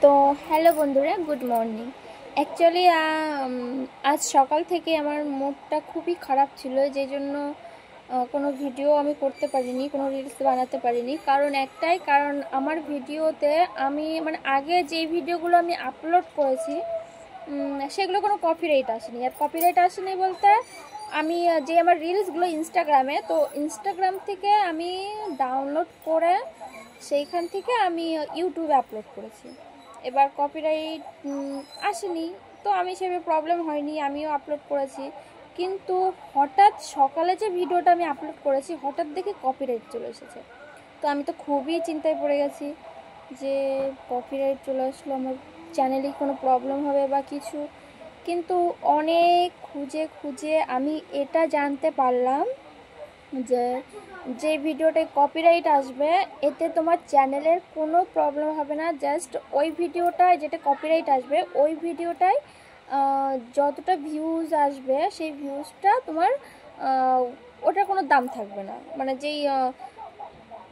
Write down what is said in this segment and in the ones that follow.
তো হ্যালো বন্ধুরা, good morning. Actually আজ সকাল থেকে আমার মুডটা খুবই খারাপ ছিল, যেই জন্য কোনো ভিডিও আমি করতে পারিনি, কোনো রিলস বানাতে পারিনি। কারণ একটাই কারণ, আমার ভিডিওতে আমি আগে যেই ভিডিওগুলো আমি আপলোড করেছি সেগুলো কোনো কপিরাইট আসেনি। আর কপিরাইট আসেনি বলতে আমি যে আমার রিলসগুলো ইনস্টাগ্রামে, তো ইনস্টাগ্রাম থেকে আমি ডাউনলোড করে সেইখান থেকে আমি ইউটিউবে আপলোড করেছি। এবার কপিরাইট আসেনি, তো আমি সেভাবে প্রবলেম হয়নি, আমিও আপলোড করেছি। কিন্তু হঠাৎ সকালে যে ভিডিওটা আমি আপলোড করেছি, হঠাৎ দেখে কপিরাইট চলে এসেছে। তো আমি তো খুবই চিন্তায় পড়ে গেছি যে কপিরাইট চলে আসলো, আমার চ্যানেলে কোনো প্রবলেম হবে বা কিছু। কিন্তু অনেক খুঁজে খুঁজে আমি এটা জানতে পারলাম যে যে ভিডিওটায় কপিরাইট আসবে এতে তোমার চ্যানেলের কোনো প্রবলেম হবে না। জাস্ট ওই ভিডিওটায় যেটা কপিরাইট আসবে ওই ভিডিওটায় যতটা ভিউজ আসবে সেই ভিউজটা তোমার ওটার কোনো দাম থাকবে না। যেই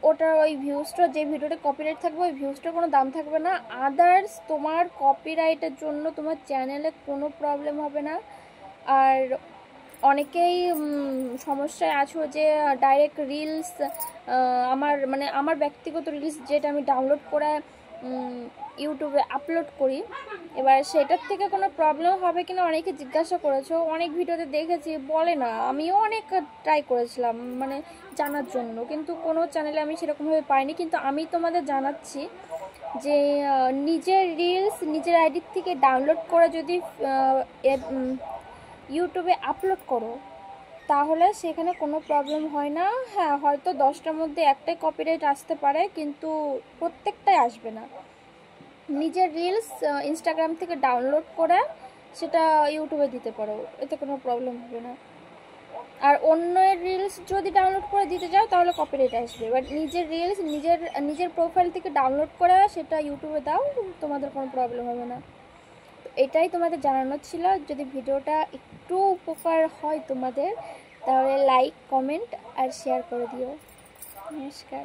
ওটার ওই ভিউজটা, যে ভিডিওটা কপিরাইট থাকবে ওই ভিউজটার কোনো দাম থাকবে না। আদার্স তোমার কপিরাইটের জন্য তোমার চ্যানেলে কোনো প্রবলেম হবে না। আর অনেকেই সমস্যায় আছো যে ডাইরেক্ট রিলস, আমার ব্যক্তিগত রিলস যেটা আমি ডাউনলোড করে ইউটিউবে আপলোড করি, এবার সেটার থেকে কোনো প্রবলেম হবে কিনা অনেকে জিজ্ঞাসা করেছো। অনেক ভিডিওতে দেখেছি বলে না, আমিও অনেক ট্রাই করেছিলাম জানার জন্য, কিন্তু কোনো চ্যানেলে আমি সেরকমভাবে পাইনি। কিন্তু আমি তোমাদের জানাচ্ছি যে নিজের রিলস নিজের আইডির থেকে ডাউনলোড করে যদি ইউটিউবে আপলোড করো তাহলে সেখানে কোনো প্রবলেম হয় না। হ্যাঁ, হয়তো 10টার মধ্যে একটাই কপিরাইট আসতে পারে, কিন্তু প্রত্যেকটাই আসবে না। নিজের রিলস ইনস্টাগ্রাম থেকে ডাউনলোড করে সেটা ইউটিউবে দিতে পারো, এতে কোনো প্রবলেম হবে না। আর অন্যের রিলস যদি ডাউনলোড করে দিতে যাও তাহলে কপিরাইট আসবে। বাট নিজের রিলস নিজের প্রোফাইল থেকে ডাউনলোড করে সেটা ইউটিউবে দাও, তোমাদের কোনো প্রবলেম হবে না। এটাই তোমাদের জানানোর ছিল। যদি ভিডিওটা একটু উপকার হয় তোমাদের, তাহলে লাইক, কমেন্ট আর শেয়ার করে দিও। নমস্কার।